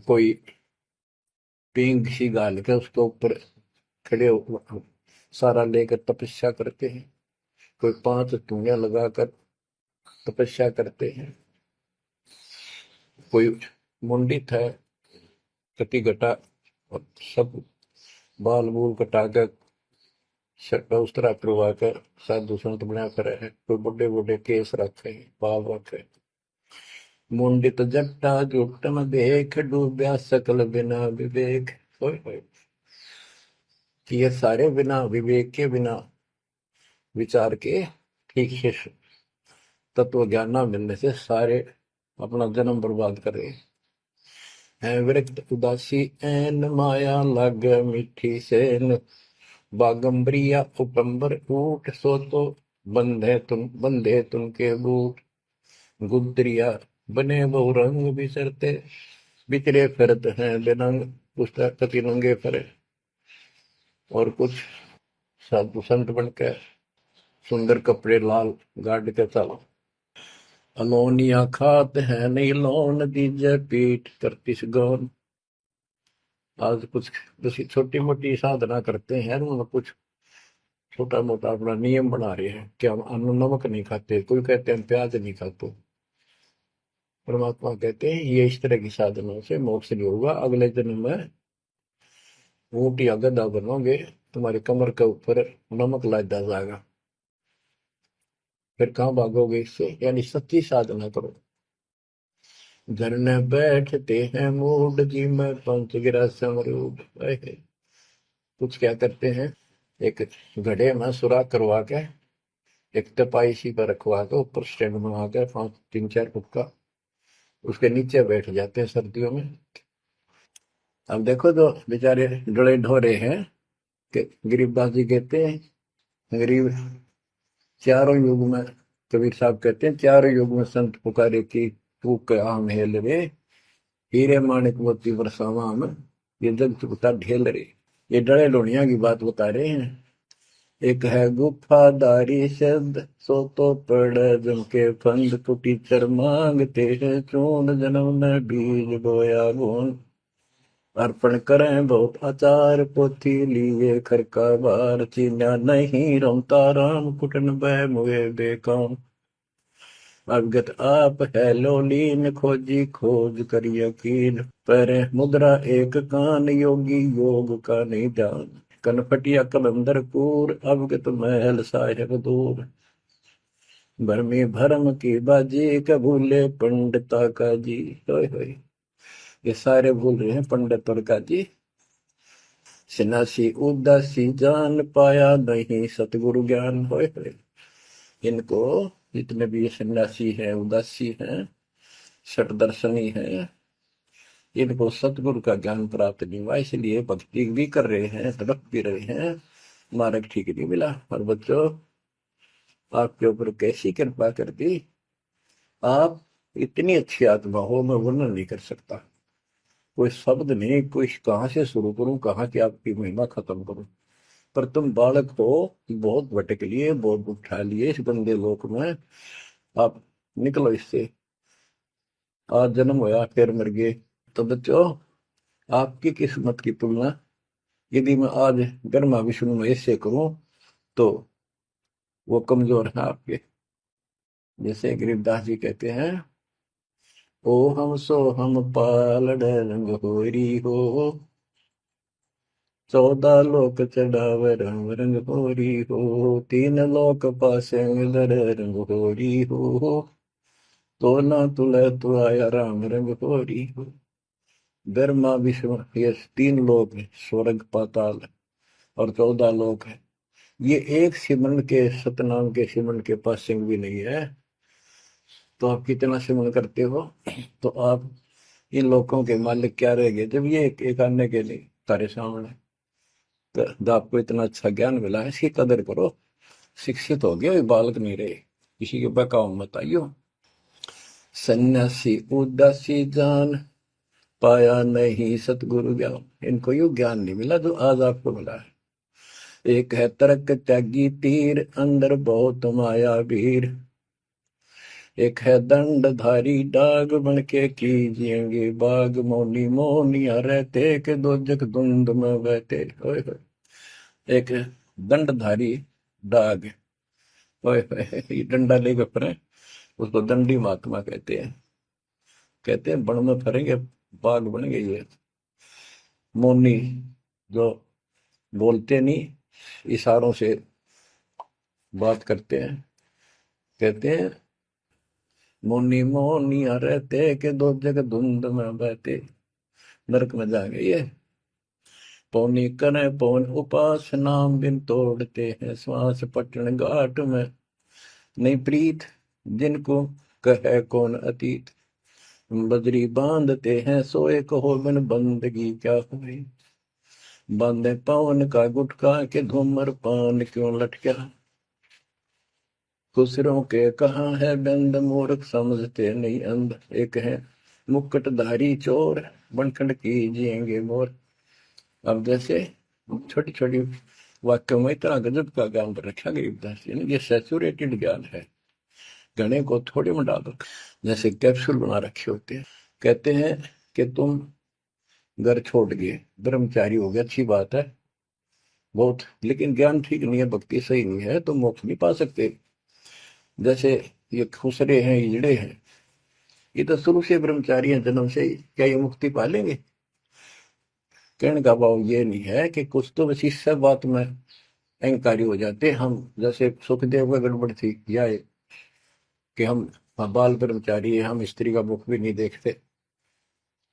Speaker 1: कोई पींग सी गाल के उसके ऊपर खड़े हो सारा लेकर तपस्या करते हैं, कोई 5 धुनिया लगाकर तपस्या करते हैं, कोई मुंडित है, कटी घटा, और सब बाल बूल कटा कर शर्ट उस तरह करवा कर साधु संत बना कर है। कोई बड़े बड़े केस रखे, बाल रखे। मुंडित जट्टा जुटम देख, डूबया सकल बिना विवेक। होय कि ये सारे बिना विवेक के, बिना विचार के, ठीक से तत्व ज्ञान न मिलने से सारे अपना जन्म बर्बाद कर रहे हैं। विरक्त उदासी एन माया लग मीठी सेन, बागंबरिया उपंबर ऊट, सो तो बंधे तुम के बूट। गुदरिया बने बहु रंग बिसरते, बिचरे फिरत हैं बेनंग। पुस्तक कति नंगे फरे। और कुछ साधु संत बन के सुंदर कपड़े लाल गाड़ के चलो। अलोनिया खात है नहीं लोन, दीजे पीठ करतिस गौन। आज कुछ छोटी मोटी साधना करते हैं, उन्होंने कुछ छोटा मोटा अपना नियम बना रहे हैं कि हम अन्न नमक नहीं खाते, कोई कहते हैं प्याज नहीं खाते। परमात्मा कहते हैं ये इस तरह की साधनों से मोक्ष नहीं होगा, अगले जन्म में ऊंट या गधा बनोगे, तुम्हारी कमर के ऊपर नमक लादा जाएगा, फिर कहाँ भागोगे इससे। यानी सच्ची साधना करो। झरने बैठते हैं मूड जी में, पंच गिरा समरूप। कुछ क्या करते हैं, एक घड़े में सुराख करवा के, एक तपाई सी पर रखवा के, ऊपर स्टैंड बना के 3-4 फुट का, उसके नीचे बैठ जाते हैं सर्दियों में। अब देखो तो बेचारे डरे ढोरे हैं कि गरीबदास जी कहते हैं, गरीब चारों युग में, कबीर साहब कहते हैं, चारों युग में संत पुकारे की फूक आम हेल रे, हीरे माणिक मोती बरसावा हम, ये जग चुकता ढेल रे। ये डरे लोनिया की बात बता रहे हैं। एक है गुफादारी शब्द, सो तो पड़ जम के फंद, कुटी चर मांगते हैं चून, जन्म ने बीज बोया गुण। अर्पण करें बहुत आचार, पोथी लिए खरका बार, चीन्या नहीं रमता राम, कुटन बह मुए बेकाम। अवगत आप है लोलीन, खोजी खोज कर यकीन, पर मुद्रा एक कान, योगी योग का नहीं ध्यान। कनपटिया कलंदर कूर, अवगत महल साहिब दूर। भरमी भरम की बाजी, कबूले पंडिता का जी। होय होय, ये सारे भूल रहे हैं पंडित और का जी। सन्यासी उदासी जान, पाया नहीं सतगुरु ज्ञान। होय होय, इनको जितने भी ये सन्यासी हैं, उदासी हैं, सट दर्शनी हैं, इनको सतगुरु का ज्ञान प्राप्त नहीं हुआ, इसलिए भक्ति भी कर रहे हैं, तड़प भी रहे हैं, मार्ग ठीक नहीं मिला। और बच्चों, आपके ऊपर कैसी कृपा कर दी, आप इतनी अच्छी आत्मा हो, मैं वर्णन नहीं कर सकता। कोई शब्द नहीं, कोई कहाँ से शुरू करूं, कहाँ की आपकी महिमा खत्म करूं। पर तुम बालक हो, बहुत भटक लिए, बहुत उठा लिए इस गंदे लोक में, आप निकलो इससे। आज जन्म होया फिर मर गए। तो बच्चों, आपकी किस्मत की तुलना यदि मैं आज ब्रह्मा विष्णु महेश से करूं, तो वो कमजोर है आपके। जैसे गरीबदास जी कहते हैं, ओ हम सो हम पालड़ रंग होरी हो, 14 लोक चढ़ाव रंग रंग होरी हो, 3 लोक पासे मिलर रंग होरी हो, तो ना तुले तो आया राम रंग होरी हो। ब्रह्मा विष्णु ये 3 लोक है, स्वर्ग पाताल और 14 लोक है। ये एक सिमरन के, सतनाम के सिमरन के पास सिंह भी नहीं है। तो आप कितना सिमरन करते हो, तो आप इन लोगों के मालिक क्या रह गए, जब ये एक आने के लिए तारे सामने। तो आपको इतना अच्छा ज्ञान मिला है, इसकी कदर करो। शिक्षित हो गए, बालक नहीं रहे, किसी के बहकाव मत आइयो। सन्यासी उदासी जान, पाया नहीं सतगुरु ज्ञान। इनको यू ज्ञान नहीं मिला जो आज आपको मिला है। एक है तर्क त्यागी तीर, अंदर बहुत माया भीर। एक है दंडधारी डाग, बन के कीजिएंगे बाग, मौनी मौनिया रहते के दो जग धुंध में बहते। ओए होए, एक दंडधारी डाग, ओए होए, ये डंडा लेकर फिरे, उसको दंडी महात्मा कहते हैं। कहते हैं बन में फरेंगे बाग बन गई है। मौनी जो बोलते नहीं, इशारों से बात करते हैं, कहते हैं मौनी मौनिया रहते के दो जग धुंध में बहते, नरक में जाएंगे ये। पौनी करें पौन उपास नाम बिन तोड़ते हैं श्वास पटन घाट में, नहीं प्रीत जिनको कहे कौन अतीत, बदरी बांधते हैं सोए कहो बिन बंदगी क्या हुई, बांधे पवन का गुटका के धूमर पान क्यों लटका, खुसरों के कहाँ है बंद मूर्ख समझते नहीं अंध, एक है मुकुटधारी चोर बनखंड कीजिएंगे मोर। अब जैसे छोटी छोटी वाक्यों में इतना गजब का ज्ञान रखा गरीबदास जी ने, ये सैचुरेटेड ज्ञान है, गणे को थोड़े में डाल रखा, जैसे कैप्सूल बना रखे होते हैं। कहते हैं कि तुम घर छोड़ गए, ब्रह्मचारी हो गया, अच्छी बात है बहुत, लेकिन ज्ञान ठीक नहीं है, भक्ति सही नहीं है, तो मोक्ष नहीं पा सकते। जैसे ये खुसरे हैं, इजड़े हैं, ये तो शुरू से ब्रह्मचारी हैं जन्म से ही, क्या ये मुक्ति पा लेंगे? कहने का भाव ये नहीं है कि कुछ तो बस इस सब बात में अहंकारी हो जाते हम, जैसे सुखदेव का गड़बड़ थी या कि हम बाल ब्रह्मचारी है, हम स्त्री का मुख भी नहीं देखते।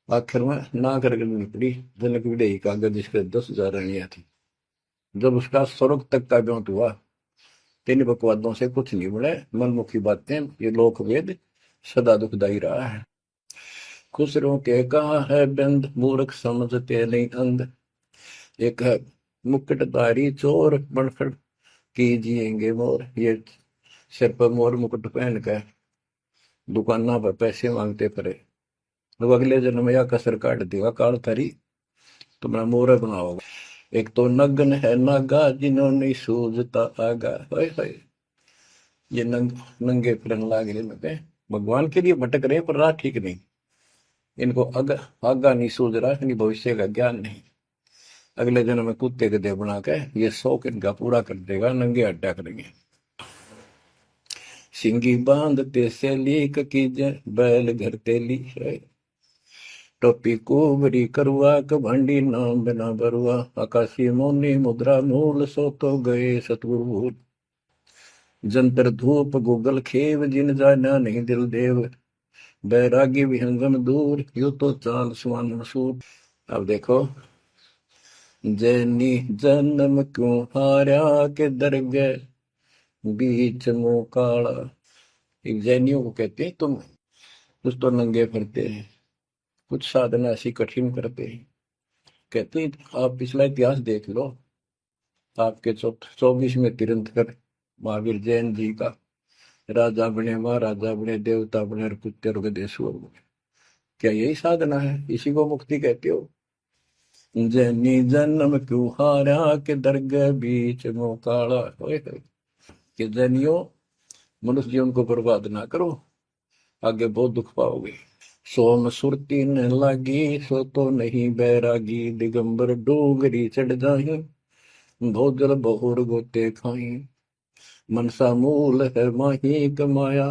Speaker 1: आखिर में ना कर निकली जनक विदेही का, जिसके 10,000 रानियां थी। जब उसका स्वर्ग तक का ब्योंत हुआ, तीन बकवादों से कुछ नहीं बने, मनमुखी बातें, ये लोक वेद सदा दुखदाई रहा है। खुसरों के कहा है बंद मूर्ख समझते नहीं अंध, एक है मुकुटधारी चोर बनखड़ कीजिएंगे मोर, ये सिर पर मोर मुकुट पहन कर दुकाना पर पैसे मांगते पड़े, तो अगले जन्म में या कसर काट देगा काल थारी, तुम्हारा मोर बनाओगा। एक तो नग्न है नागा जिन्होंने सूझता आगा, हाय हाय, ये नंगे फिरन लाग रहे, भगवान के लिए भटक रहे पर राह ठीक नहीं, इनको आगा नहीं सूझ रहा, इनकी भविष्य का ज्ञान नहीं। अगले जन्म में कुत्ते गधे बना के ये शौक इनका पूरा कर देगा, नंगे अड्डा करेंगे। सिंगी बांधते से लीक कीजे बैल घर तेली है, टोपी कुबरी करुआ कभंडी नाम बिना बरुआ, आकाशी मौनी मुद्रा मूल सो तो गए सतगुरु भूल, जंतर धूप गूगल खेव जिन जाना नहीं दिल देव, बैरागी विहंगम दूर यू तो चाल सुवन मसूर। अब देखो, जैनी जन्म क्यों हारा के दरगे बीच मुंह काला, एक जैनियों को कहते हैं तुम कुछ तो नंगे फिरते हैं, कुछ साधना ऐसी कठिन करते हैं। कहते हैं आप पिछला इतिहास देख लो, आपके 24वें तीर्थंकर महावीर जैन जी का, राजा बने महाराजा बने देवता बने और कुत्ते और गधे सुअर बने, क्या यही साधना है? इसी को मुक्ति कहते हो? जैनी जन्म क्यों हारा के दरगाह बीच मुंह काला, कि जैनियों मनुष्य जीवन को बर्बाद ना करो, आगे बहुत दुख पाओगे। सोम सुरती न लागी सो तो नहीं बैरागी, दिगंबर डोगरी चढ़ जाही भोजल बहुर गोते खाई, मनसा मूल है माही कमाया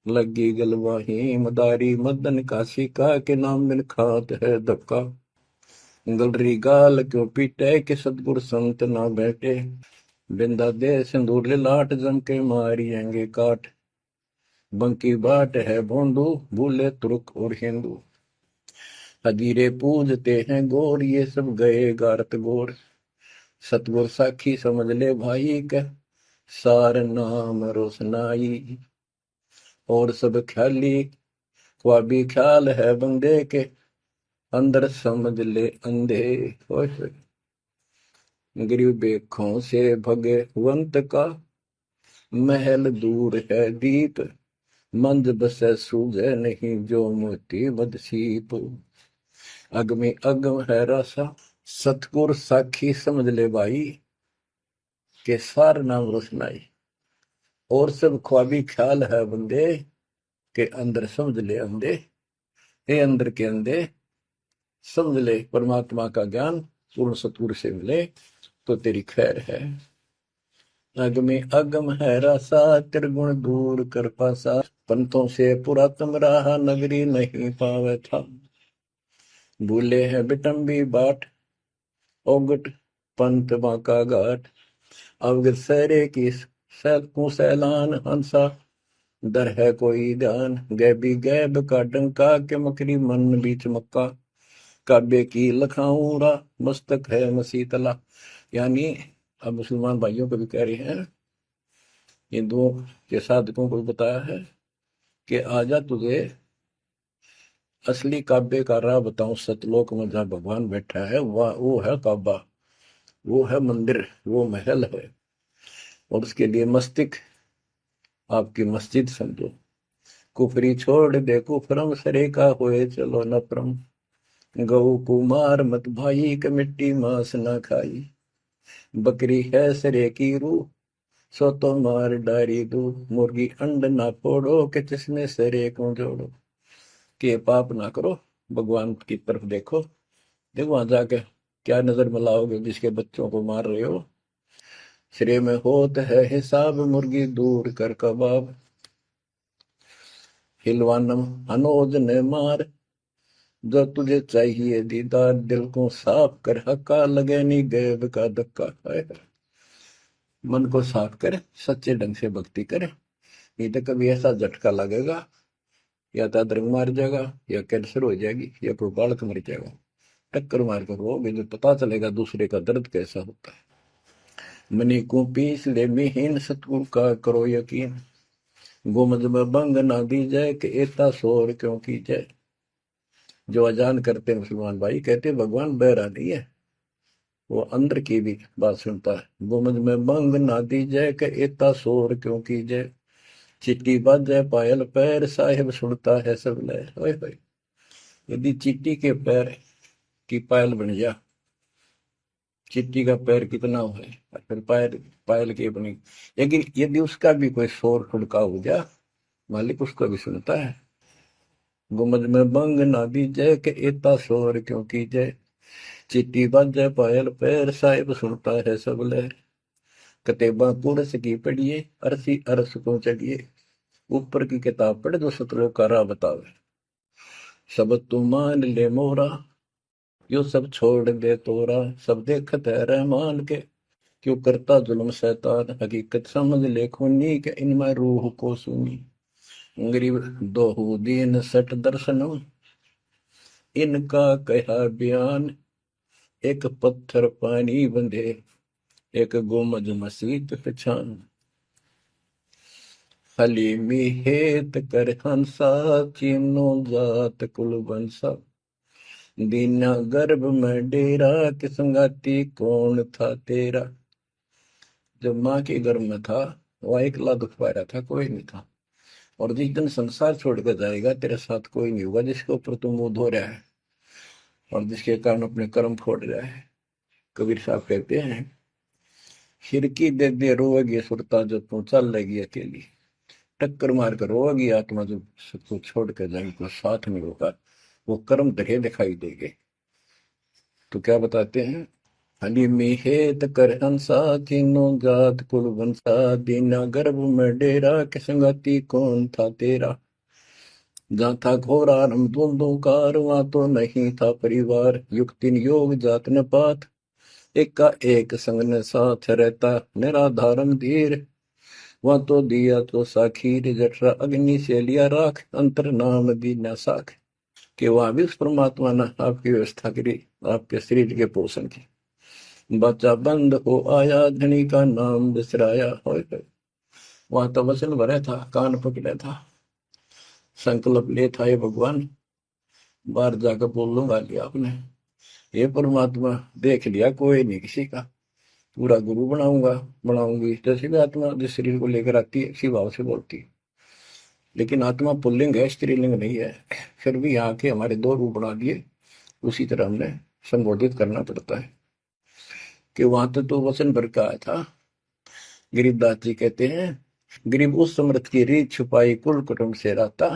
Speaker 1: लगी गलवाही, मदारी मदन काशी का के नाम बिन खात है धक्का, गलरी गाल क्यों पीटे के सतगुर संत ना बैठे, बिंदा दे सिंदूर लाट जम के मारिएंगे काट, बंकी बाट है भोंदू भूले तुर्क और हिंदू, हजीरे पूजते हैं गोर ये सब गए गारत गोर, सतगुर साखी समझ ले भाई का सार नाम रोशनाई, और सब ख्याली ख्वाबी ख्याल है बंदे के अंदर समझ ले अंधे, गरीब बेखों से भगवंत का महल दूर है दीप, मंद बसे सूझे नहीं जो मोती बदसीप, अगमी अगम है रसा सतगुर साखी समझ ले भाई के सार नाम रोशनाई, और सब ख्वाबी ख्याल है बंदे के अंदर समझ ले अंधे, हे अंदर के अंधे समझ ले परमात्मा का ज्ञान पूर्ण सतगुर से मिले तो तेरी खैर है। अगमे अगम है रसा त्रिगुण दूर कर पासा, पंथों से पुरातन रहा, नगरी नहीं पावे था। भूले हैं बिटम्बी बाट, ओगट पंथ बांका घाट। अवगत सहरे की सैलकों सैलान, हंसा दर है कोई ध्यान। गैबी गैब का डंका, के मकरी मन बीच मक्का। काबे की लखाऊरा, मस्तक है मसीतला। यानी अब मुसलमान भाइयों को भी कह रहे हैं, हिंदुओं के साधकों को बताया है कि आजा तुझे असली काबे का राह बताऊं। सतलोक में जहाँ भगवान बैठा है वह वो है काबा, वो है मंदिर, वो महल है। और उसके लिए मस्तिक आपकी मस्जिद समझो। कुफरी छोड़ दे कुफरम, सरे का होए चलो न परम। गऊ कुमार मत भाई, के मिट्टी मांस न खाई। बकरी है सरे की रूह, सो तो मार डारी दू। मुर्गी अंड ना फोड़ो, के जिसमें सरे को जोड़ो। के पाप ना करो, भगवान की तरफ देखो। देखो वहां जाके क्या नजर मिलाओगे, जिसके बच्चों को मार रहे हो। श्रेय में होत है हिसाब, मुर्गी दूर कर कबाब। हिलवानम अनोज ने मार, जो तुझे चाहिए दीदार। दिल को साफ कर, हक्का लगे नी गैब का धक्का। मन को साफ कर, सच्चे ढंग से भक्ति कर। नहीं तो कभी ऐसा झटका लगेगा, या तो अदरक मार जाएगा, या कैंसर हो जाएगी, या कोई बालक मर जाएगा। टक्कर मार कर वो भी पता चलेगा दूसरे का दर्द कैसा होता है। मनी को पीस ले मिहीन, सतगुरु का करो यकीन। गुमज में भंग ना दी जाए, कि एता शोर क्यों की जाए। जो अजान करते मुसलमान भाई कहते भगवान बहरा नहीं है, वो अंदर की भी बात सुनता है। गुमज में भंग ना दी जाए, कि एता शोर क्यों की जाए। चिट्टी बाजे पायल पैर, साहिब सुनता है सब लय। ओए होए, यदि चिट्टी के पैर की पायल बन जा, चिट्टी का पैर कितना हो है, और फिर पायल पायल की बनी। लेकिन यदि उसका भी कोई शोर खुड़का हो जा, मालिक उसको भी सुनता है। गुमज में भंग ना दी जय, के इतना शोर क्यों की जय। चिट्टी बाजे पायल पैर, साहिब सुनता है सब लय। कतेबा कुरस की पढ़िए, अरसी अरस को चढ़िए। ऊपर की किताब पढ़, जो सतलोक का राह बतावे। सब तू मान ले मोरा, यो सब छोड़ दे तोरा। सब देखत है रहमान के, क्यों करता जुल्म शैतान। हकीकत समझ ले खूनी, के इनमें रूह को सुनी। गरीब दोहू दीन सट दर्शनम, इनका कहा बयान। एक पत्थर पानी बंधे, एक गुमज मसीत पहचान। हलीमी हेत कर हंसा, चीनो जात कुल बंसा। दीना गर्भ में डेरा, कि संगाती कौन था तेरा। जब माँ के गर्भ में था, वह अकेला दुख पा रहा था, कोई नहीं था। और जिस दिन संसार छोड़ कर जाएगा, तेरे साथ कोई नहीं होगा, जिसके ऊपर तुम मुंह धो रहा है और जिसके कारण अपने कर्म फोड़ रहा है। कबीर साहब कहते हैं, खिड़की दे दे रोएगी सुरता, जो तू चल लेगी अकेली। टक्कर मार कर रोएगी आत्मा, जो सबको छोड़ कर जाएगी, कोई साथ नहीं होगा। वो कर्म धरे दिखाई देंगे। तो क्या बताते हैं, हली मिहेत कर हंसा, तीनों जात कुल बंसा। दीना गर्भ में डेरा, के संगति कौन था तेरा। जहाँ था घोर आरंभ धुंधुकार, वहां तो नहीं था परिवार। युक्तिन योग जात न पात, एक का एक संग न साथ रहता। निराधारम धीर, वहां तो दिया तो साखीर। जठरा अग्नि से लिया राख, अंतर नाम दीना साख। कि वहां भी उस परमात्मा ने आपकी व्यवस्था करी, आपके शरीर के पोषण की। बच्चा बंद हो आया, धनी का नाम बिसराया। हो वहां तो वचन भरा था, कान पकड़ा था, संकल्प ले था, ये भगवान बाहर जाकर बोल लूंगा लिया आपने। ये परमात्मा देख लिया, कोई नहीं किसी का, पूरा गुरु बनाऊंगा बनाऊंगी। जैसे भी आत्मा जिस शरीर को लेकर आती है, इसी भाव से बोलती है। लेकिन आत्मा पुल्लिंग है, स्त्रीलिंग नहीं है। फिर भी यहाँ के हमारे दो रूप बना दिए, उसी तरह हमने संबोधित करना पड़ता है। कि वहां तो वचन भर का आया था। गरीबदास जी कहते हैं, गरीब उस समृद्ध की रीत छुपाई, कुल कुटुंब से रहता।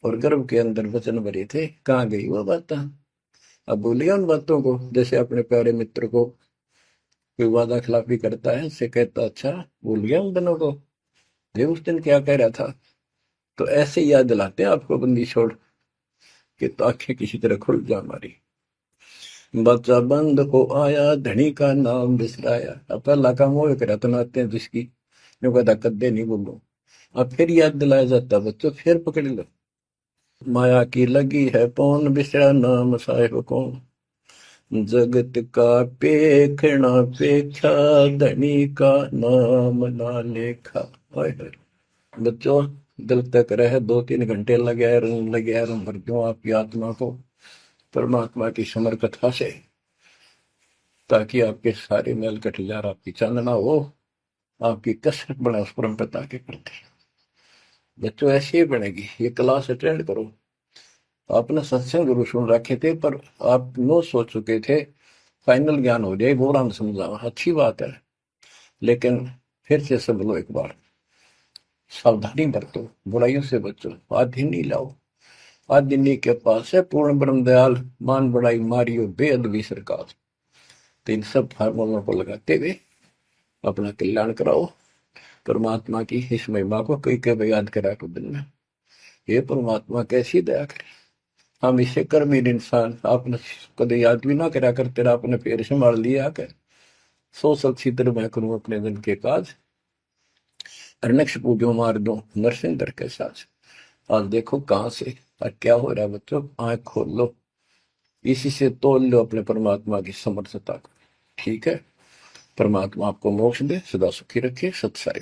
Speaker 1: और गर्भ के अंदर वचन भरे थे, कहाँ गई वो बात। अब भूलिया उन बातों को। जैसे अपने प्यारे मित्र को कोई वादा खिलाफी करता है, उससे कहता अच्छा भूल गया उन दिनों को, ये उस दिन क्या कह रहा था। तो ऐसे याद दिलाते हैं आपको बंदी छोड़ कि तो आंखें किसी तरह खुल जा हमारी। बच्चा बंद हो आया धनी का नाम बिसराया। अब पहला काम वो रतनाते हैं जिसकी जो कहता कद्दे नहीं बोलो। अब फिर याद दिलाया जाता बच्चों, फिर पकड़ लो। माया की लगी है पौन बिसरा नाम साहेब कौन। जगत का पेखना पेखा धनी का नाम ना लेखा। हाय हाय। बच्चों दिल तक रहे 2-3 घंटे लगे रहूं भर क्यों आपकी आत्मा को परमात्मा की समर कथा से, ताकि आपके सारे मैल कट जा, आपकी चांदना हो, आपकी कसरत बने उस परम पिता के प्रति। बच्चों ऐसे ही बनेगी। ये क्लास अटेंड करो। आपने सत्संग गुरु सुन रखे थे पर आप नो सोच चुके थे फाइनल ज्ञान हो जाए गौरांग समझा, अच्छी बात है, लेकिन फिर से सब लो एक बार। सावधानी बरतो, बुराइयों से बचो, आदि नहीं लाओ। आदि के पास है पूर्ण ब्रह्म दयाल, मान बड़ाई मारियो बेअदबी सरकार। तो इन सब फार्मूलों को लगाते हुए अपना कल्याण कराओ। परमात्मा की इस महिमा को कई कई याद करा को दिन में, ये परमात्मा कैसी दया करे। हम इसे कर्महीन इंसान आपने कदे याद भी ना करा कर, तेरा आपने पैर संभाल लिया कर। सो सलसीधर मैं करूं अपने दिन के काज, अरनक्ष पूजो मार दो नरसिंह दर के साथ। आज देखो कहां से और क्या हो रहा है बच्चों, आंख खोल लो, इसी से तोल लो अपने परमात्मा की समर्थता को। ठीक है, परमात्मा आपको मोक्ष दे, सदा सुखी रखे। सत्साई।